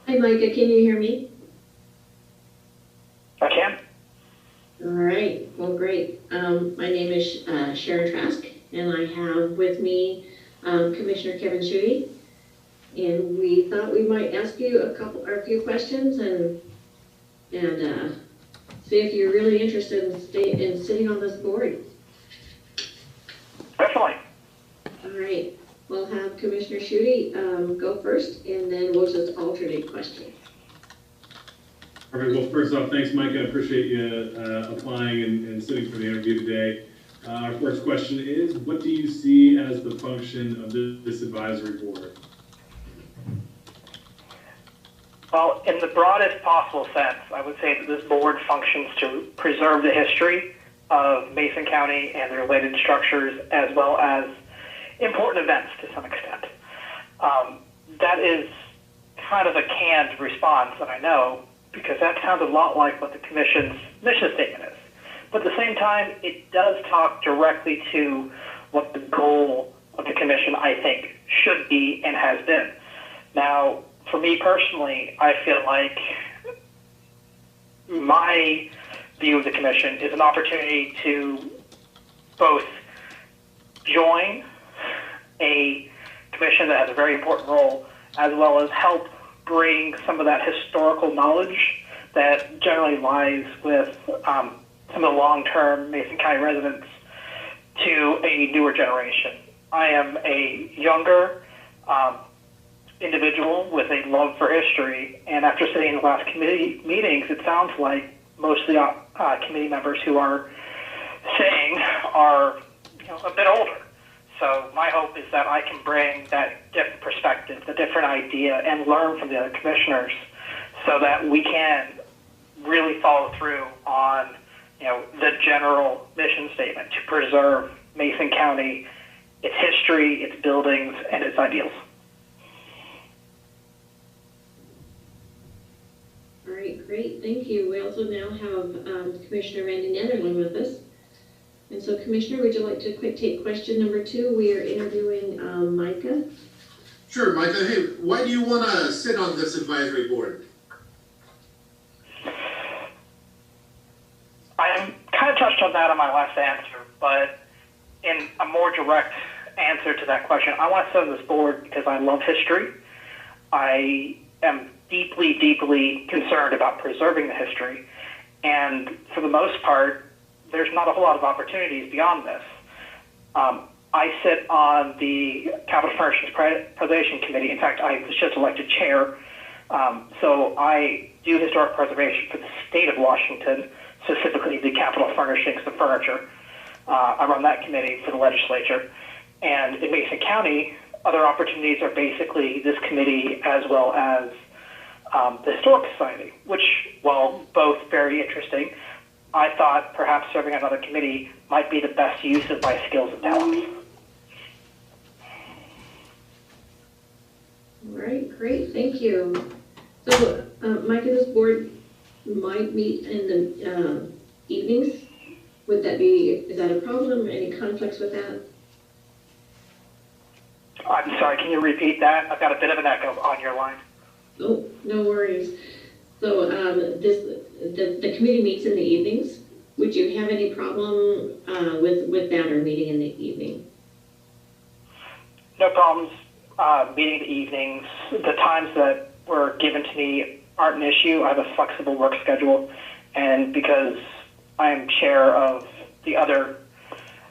Hi, Micah, can you hear me? I can. All right, well, great. My name is Sharon Trask, and I have with me Commissioner Kevin Schutte. And we thought we might ask you a few questions and see if you're really interested in sitting on this board. Definitely. All right, we'll have Commissioner Schutte go first, and then we'll just alternate questions. All right, well, first off, thanks, Mike. I appreciate you applying and sitting for the interview today. Our first question is, what do you see as the function of this advisory board? Well, in the broadest possible sense, I would say that this board functions to preserve the history of Mason County and the related structures, as well as important events to some extent. That is kind of a canned response, and I know, because that sounds a lot like what the Commission's mission statement is. But at the same time, it does talk directly to what the goal of the Commission, I think, should be and has been. Now, for me personally, I feel like my view of the Commission is an opportunity to both join a commission that has a very important role, as well as help bring some of that historical knowledge that generally lies with some of the long-term Mason County residents to a newer generation. I am a younger individual with a love for history, and after sitting in the last committee meetings, it sounds like most of the committee members who are saying are a bit older. So my hope is that I can bring that different perspective, the different idea, and learn from the other commissioners so that we can really follow through on the general mission statement to preserve Mason County, its history, its buildings, and its ideals. All right, great, thank you. We also now have Commissioner Randy Netherland with us. And so, Commissioner, would you like to take question number 2? We are interviewing Micah. Sure, Micah. Hey, why do you want to sit on this advisory board? I kind of touched on that on my last answer, but in a more direct answer to that question, I want to sit on this board because I love history. I am deeply, deeply concerned about preserving the history, and for the most part, there's not a whole lot of opportunities beyond this. I sit on the Capital Furnishings Preservation Committee. In fact, I was just elected chair. So I do historic preservation for the state of Washington, specifically the Capital Furnishings, the furniture. I run that committee for the legislature. And in Mason County, other opportunities are basically this committee as well as the Historic Society, which, while both very interesting, I thought perhaps serving on another committee might be the best use of my skills and talents. All right, great, thank you. So, Micah, this board might meet in the evenings. Is that a problem? Any conflicts with that? I'm sorry, can you repeat that? I've got a bit of an echo on your line. Oh, no worries. So the committee meets in the evenings. Would you have any problem with that or meeting in the evening? No problems meeting in the evenings. The times that were given to me aren't an issue. I have a flexible work schedule, and because I am chair of the other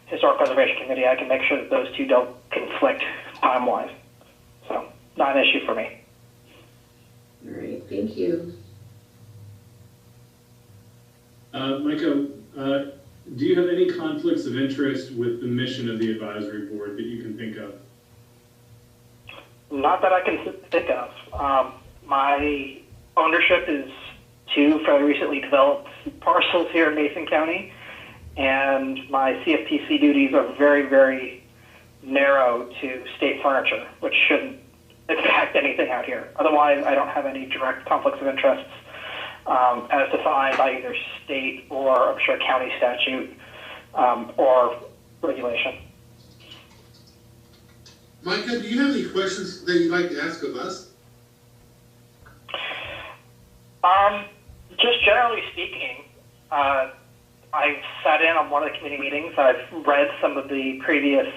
Historic Preservation Committee, I can make sure that those two don't conflict time-wise. So, not an issue for me. All right, thank you. Micah, do you have any conflicts of interest with the mission of the advisory board that you can think of? Not that I can think of. My ownership is 2 fairly recently developed parcels here in Mason County, and my CFTC duties are very, very narrow to state furniture, which shouldn't affect anything out here. Otherwise, I don't have any direct conflicts of interest as defined by either state or, I'm sure, county statute or regulation. Micah, do you have any questions that you'd like to ask of us? generally speaking, I've sat in on one of the committee meetings. I've read some of the previous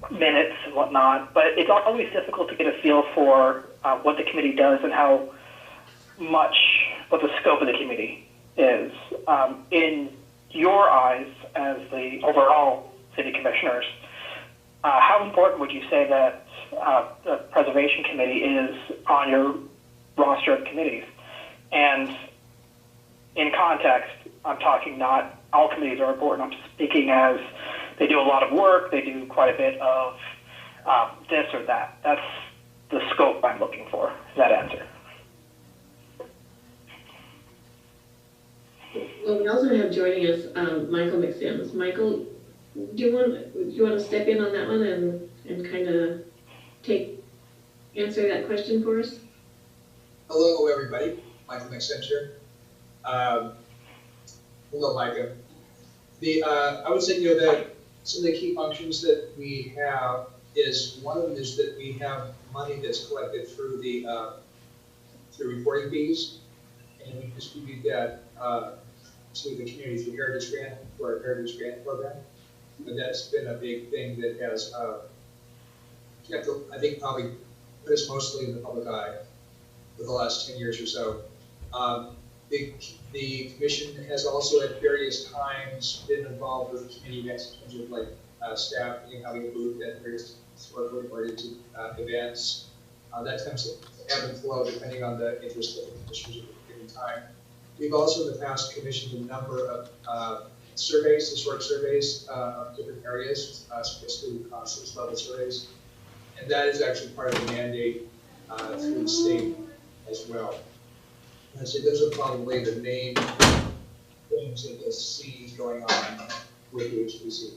minutes and whatnot, but it's always difficult to get a feel for what the committee does and what the scope of the committee is. In your eyes, as the overall city commissioners, how important would you say that the preservation committee is on your roster of committees? And in context, I'm talking not all committees are important. I'm speaking as they do a lot of work. They do quite a bit of this or that. That's the scope I'm looking for, that answer. Well, we also have joining us Michael McSims. Michael, do you want to step in on that one and kind of answer that question for us? Hello, everybody. Michael McSims here. Hello, Micah. I would say, that some of the key functions that we have is, one of them is that we have money that's collected through through reporting fees, and we distribute that to the community through Heritage Grant, through our Heritage Grant program. And that's been a big thing that has kept, I think, probably put us mostly in the public eye for the last 10 years or so. The commission has also at various times been involved with committee events in terms of like staff having a booth at various historically oriented events. That tends to ebb and flow depending on the interest of the commissioners at a given time. We've also in the past commissioned a number of surveys, historic surveys of different areas, specifically service level surveys. And that is actually part of the mandate through the state as well. And so those are probably the main things that you'll see going on with the HPC.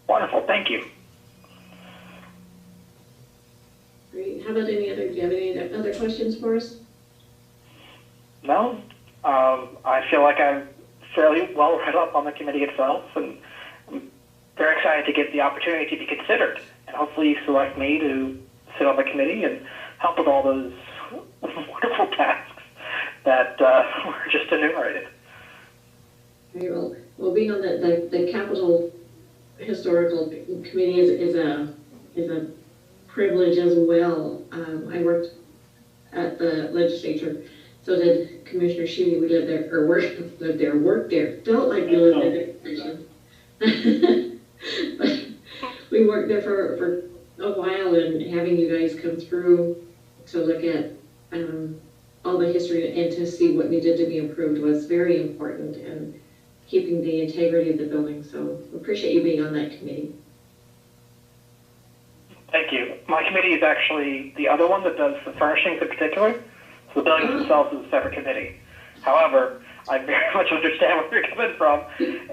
Wonderful, thank you. Great. How about do you have any other questions for us? No, I feel like I'm fairly well read up on the committee itself, and I'm very excited to get the opportunity to be considered. And hopefully you select me to sit on the committee and help with all those wonderful tasks that were just enumerated. Very well. Well, being on the Capitol Historical Committee is a privilege as well. I worked at the legislature, so did Commissioner Schutte. We lived there, or worked there. Felt like we lived there. But we worked there for a while, and having you guys come through to look at all the history and to see what needed to be improved was very important, and keeping the integrity of the building. So we appreciate you being on that committee. Thank you. My committee is actually the other one that does the furnishings in particular. So the buildings themselves is a separate committee. However, I very much understand where you're coming from,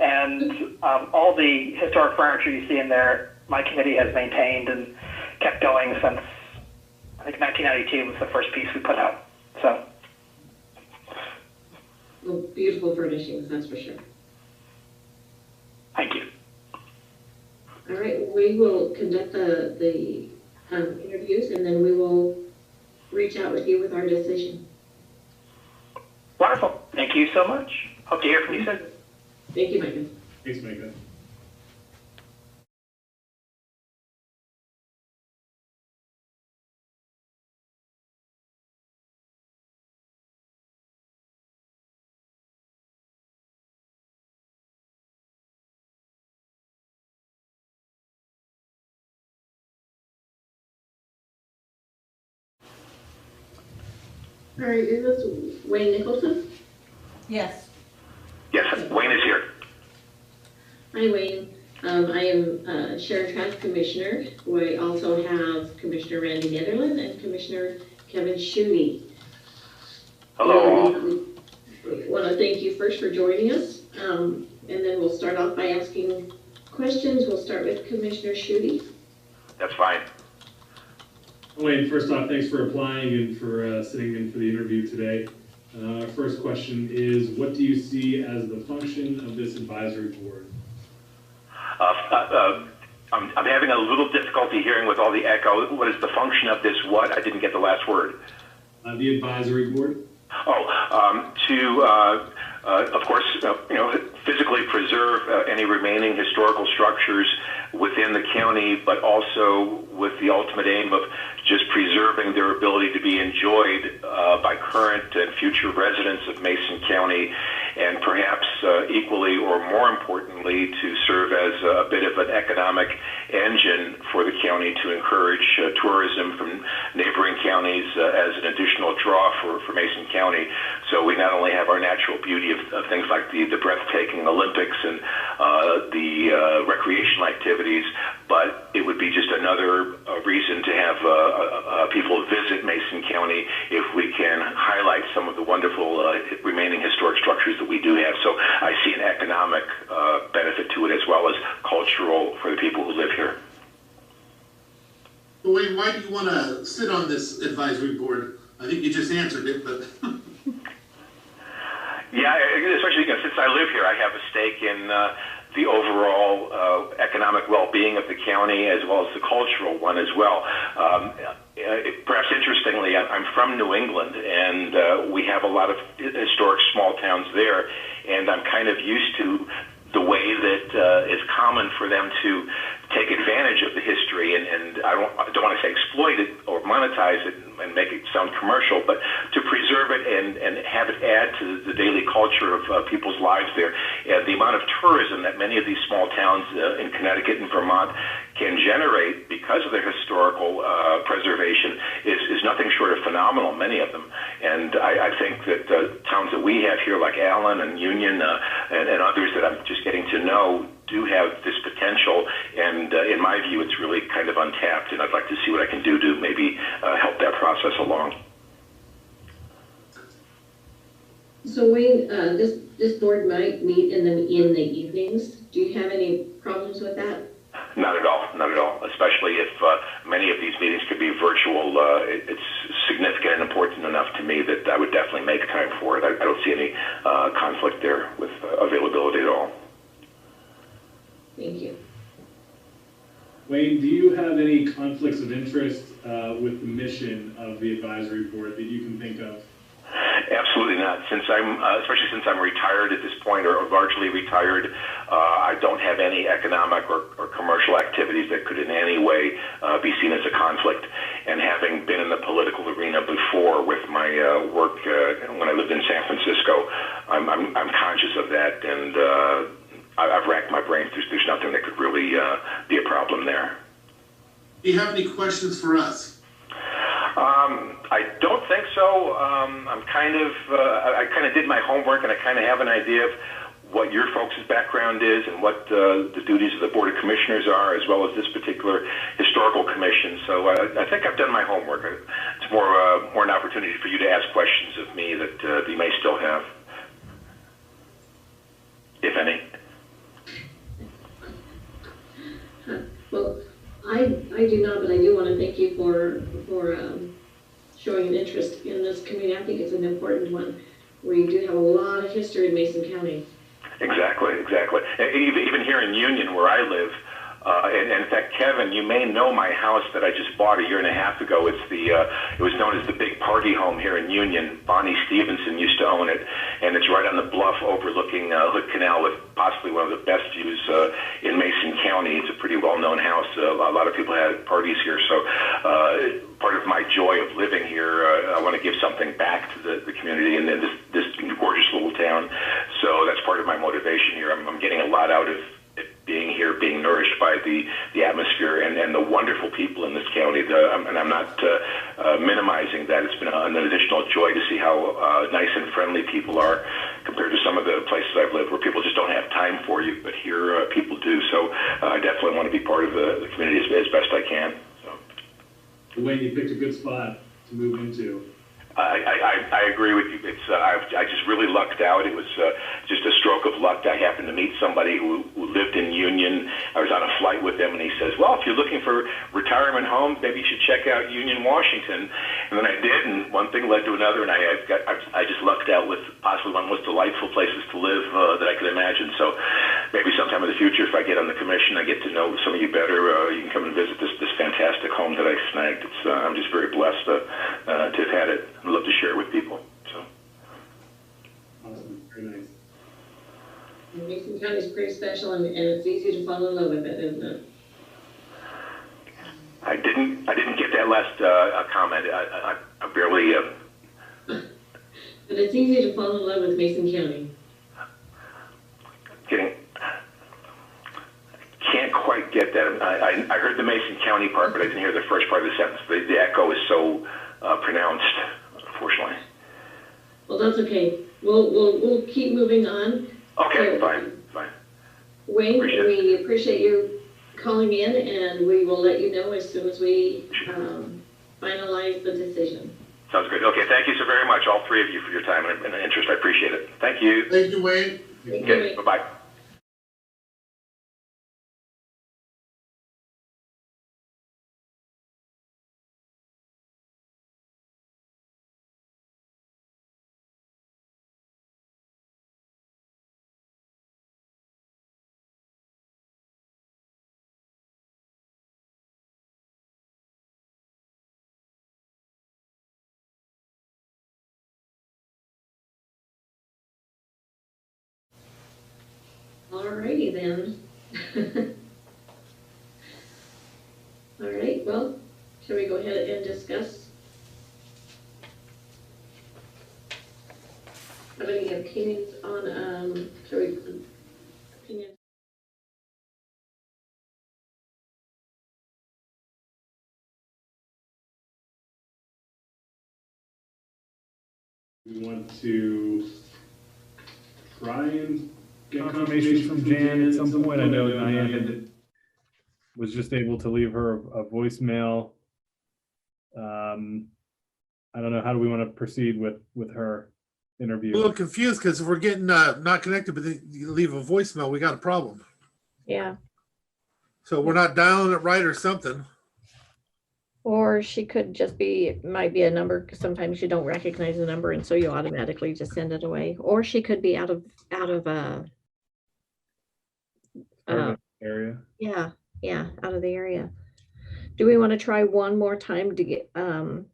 and all the historic furniture you see in there, my committee has maintained and kept going since, I think 1992 was the first piece we put out. So. Well, beautiful furnishings, that's for sure. Thank you. All right, we will conduct the interviews, and then we will reach out with you with our decision. Wonderful. Thank you so much. Hope to hear from you soon. Thank you, Micah. Thanks, Micah. All right, is this Wayne Nicholson? Yes. Yes, Wayne is here. Hi, Wayne. I am Sharon Trask Commissioner. We also have Commissioner Randy Netherland and Commissioner Kevin Schutte. Hello. We want to thank you first for joining us, and then we'll start off by asking questions. We'll start with Commissioner Schutte. That's fine. Wayne, first off, thanks for applying and for sitting in for the interview today. First question is, what do you see as the function of this advisory board? I'm having a little difficulty hearing with all the echo. What is the function of this what? I didn't get the last word. The advisory board? Of course, physically preserve any remaining historical structures within the county, but also with the ultimate aim of just preserving their ability to be enjoyed by current and future residents of Mason County, and perhaps equally or more importantly, to serve as a bit of an economic engine for the county to encourage tourism from neighboring counties as an additional draw for Mason County. So we not only have our natural beauty of things like the breathtaking Olympics and the recreational activities, but it would be just another reason to have people visit Mason County if we can highlight some of the wonderful remaining historic structures that we do have. So I see an economic benefit to it as well as cultural for the people who live here. Wayne, why do you want to sit on this advisory board? I think you just answered it, but... Yeah, especially since I live here, I have a stake in the overall economic well-being of the county as well as the cultural one as well. Perhaps interestingly, I'm from New England, and we have a lot of historic small towns there, and I'm kind of used to the way that it's common for them to take advantage of the history, and I don't want to say exploit it or monetize it and make it sound commercial, but to preserve it and have it add to the daily culture of people's lives there. The amount of tourism that many of these small towns in Connecticut and Vermont can generate because of their historical preservation is nothing short of phenomenal, many of them. And I think that towns that we have here, like Allen and Union and others that I'm just getting to know, do have this potential, and in my view, it's really kind of untapped, and I'd like to see what I can do to maybe help that process along. So Wayne, this board might meet in the evenings. Do you have any problems with that? Not at all, not at all. Especially if many of these meetings could be virtual. It's significant and important enough to me that I would definitely make time for it. I don't see any conflict there with availability at all. Thank you. Wayne, do you have any conflicts of interest with the mission of the advisory board that you can think of? Absolutely not. Especially since I'm retired at this point, or largely retired, I don't have any economic or commercial activities that could in any way be seen as a conflict. And having been in the political arena before with my work when I lived in San Francisco, I'm conscious of that, and I've racked my brains. There's nothing that could really be a problem there. Do you have any questions for us? I don't think so. I kind of did my homework, and I kind of have an idea of what your folks' background is and what the duties of the Board of Commissioners are, as well as this particular historical commission. So I think I've done my homework. It's more an opportunity for you to ask questions of me that you may still have, if any. Well, I do not, but I do want to thank you for showing an interest in this community. I think it's an important one, where you do have a lot of history in Mason County. Exactly. Even here in Union, where I live, and in fact, Kevin, you may know my house that I just bought a year and a half ago. It was known as the Big Party Home here in Union. Bonnie Stevenson used to own it, and it's right on the bluff overlooking Hood Canal with possibly one of the best views in Mason County. It's a pretty well-known house. A lot of people had parties here, so part of my joy of living here, I want to give something back to the community and this gorgeous little town. So that's part of my motivation here. I'm getting a lot out of being here, being nourished by the atmosphere and the wonderful people in this county. And I'm not minimizing that. It's been an additional joy to see how nice and friendly people are compared to some of the places I've lived where people just don't have time for you. But here people do. So I definitely want to be part of the community as best I can. So. Wayne, you picked a good spot to move into. I agree with you. I just really lucked out. It was just a stroke of luck. I happened to meet somebody who lived in Union. I was on a flight with him, and he says, well, if you're looking for retirement homes, maybe you should check out Union, Washington. And then I did, and one thing led to another, and I just lucked out with possibly one of the most delightful places to live that I could imagine. So maybe sometime in the future, if I get on the commission, I get to know some of you better. You can come and visit this fantastic home that I snagged. I'm just very blessed to have had it. I'd love to share it with people. So. Awesome, very nice. Mason County is pretty special, and it's easy to fall in love with it, isn't it? I didn't get that last comment. I barely. But it's easy to fall in love with Mason County. Can't quite get that. I heard the Mason County part, but I didn't hear the first part of the sentence. The echo is so pronounced, unfortunately. Well, that's okay. We'll keep moving on. Okay, So, fine. Wayne, we appreciate you calling in, and we will let you know as soon as we finalize the decision. Sounds good. Okay, thank you so very much, all three of you, for your time and interest. I appreciate it. Thank you. Thank you, Wayne. Thank you, Okay, Wayne. bye-bye. Alrighty then. All right, well, shall we go ahead and discuss? Have any opinions on, opinions? We want to try and get confirmation from Jan at some point. I know Diane was just able to leave her a voicemail. I don't know, how do we want to proceed with her interview? A little confused because if we're getting not connected, but then you leave a voicemail, we got a problem. Yeah, So we're not dialing it right or something. or she could just be, it might be a number, because sometimes you don't recognize the number and so you automatically just send it away. Or she could be out of Area. yeah, out of the area. Do we want to try one more time to get, do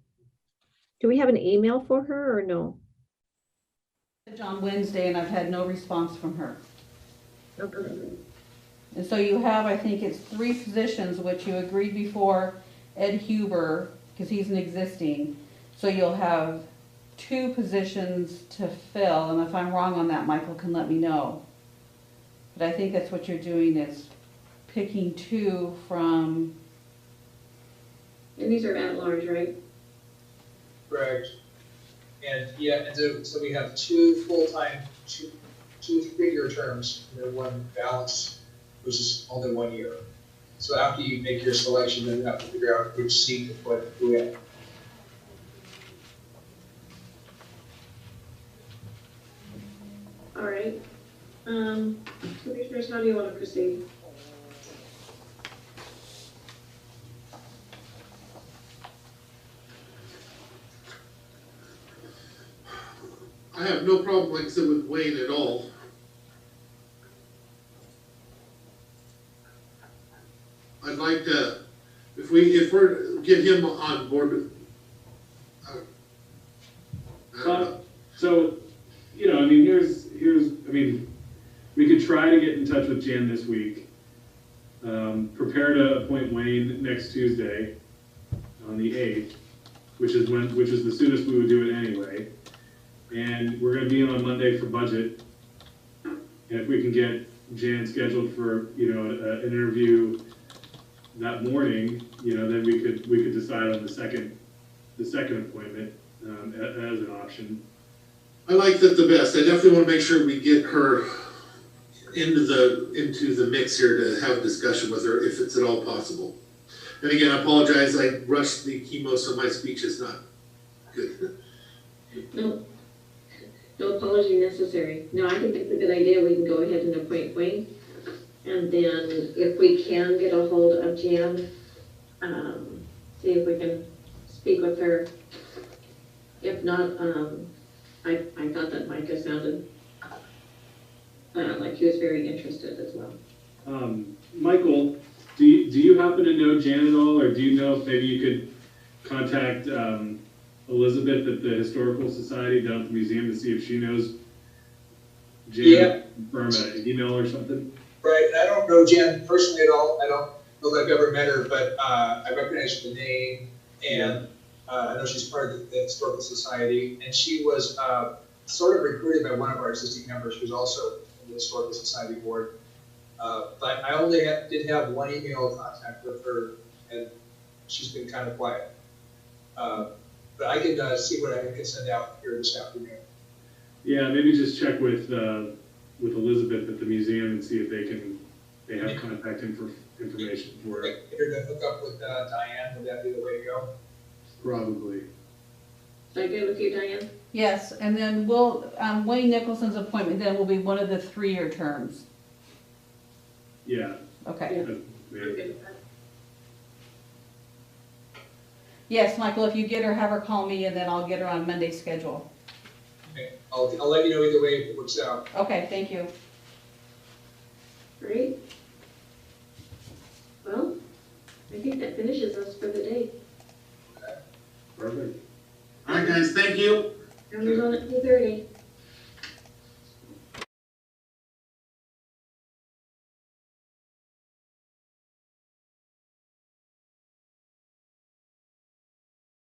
we have an email for her or no? On Wednesday, and I've had no response from her. Okay. And so you have, I think it's 3 positions, which you agreed before, Ed Huber, because he's an existing. So you'll have 2 positions to fill, and if I'm wrong on that, Michael can let me know. But I think that's what you're doing, is picking 2 from, And these are at large, right? Correct. And yeah, and so we have 2 full-time, two 3-year terms, and then 1 balance, which is only 1 year. So after you make your selection, then you have to figure out which seat to put who in. All right. Commissioners, how do you want to proceed? I have no problem, like I said, with Wayne at all. I'd like to, if we're get him on board. I don't know. So, you know, I mean, I mean, we could try to get in touch with Jan this week. Prepare to appoint Wayne next Tuesday on the 8th, which is the soonest we would do it anyway. And we're gonna be in on Monday for budget. And if we can get Jan scheduled for, you know, an interview that morning, you know, then we could decide on the second appointment as an option. I like that the best. I definitely want to make sure we get her into the mix here to have a discussion with her if it's at all possible. And again, I apologize. I rushed the chemo, so my speech is not good. No apology necessary. No, I think it's a good idea. We can go ahead and appoint Wayne. And then if we can get a hold of Jan, see if we can speak with her. If not, I thought that Micah sounded like he was very interested as well. Michael, do you happen to know Jan at all, or do you know if maybe you could contact Elizabeth at the Historical Society down at the museum to see if she knows Jan? Yeah. From an email or something? Right, and I don't know Jen personally at all. I don't know that I've ever met her, but I recognize the name, and I know she's part of the Historical Society, and she was sort of recruited by one of our existing members who's also in the Historical Society board. But I only did have one email contact with her, and she's been kind of quiet. But I can see what I can send out here this afternoon. Yeah, maybe just check with Elizabeth at the museum and see if they have contact information for her. Get her to hook up with Diane, would that be the way to go? Probably. Is that good with you, Diane? Yes, and then we'll, Wayne Nicholson's appointment then will be one of the 3-year terms. Yeah. Okay. Yeah. Okay. Yes, Michael, if you get her, have her call me, and then I'll get her on Monday's schedule. Okay, I'll let you know either way if it works out. Okay, thank you. Great. Well, I think that finishes us for the day. Perfect. All right, guys, thank you. Cameron's on at 2:30.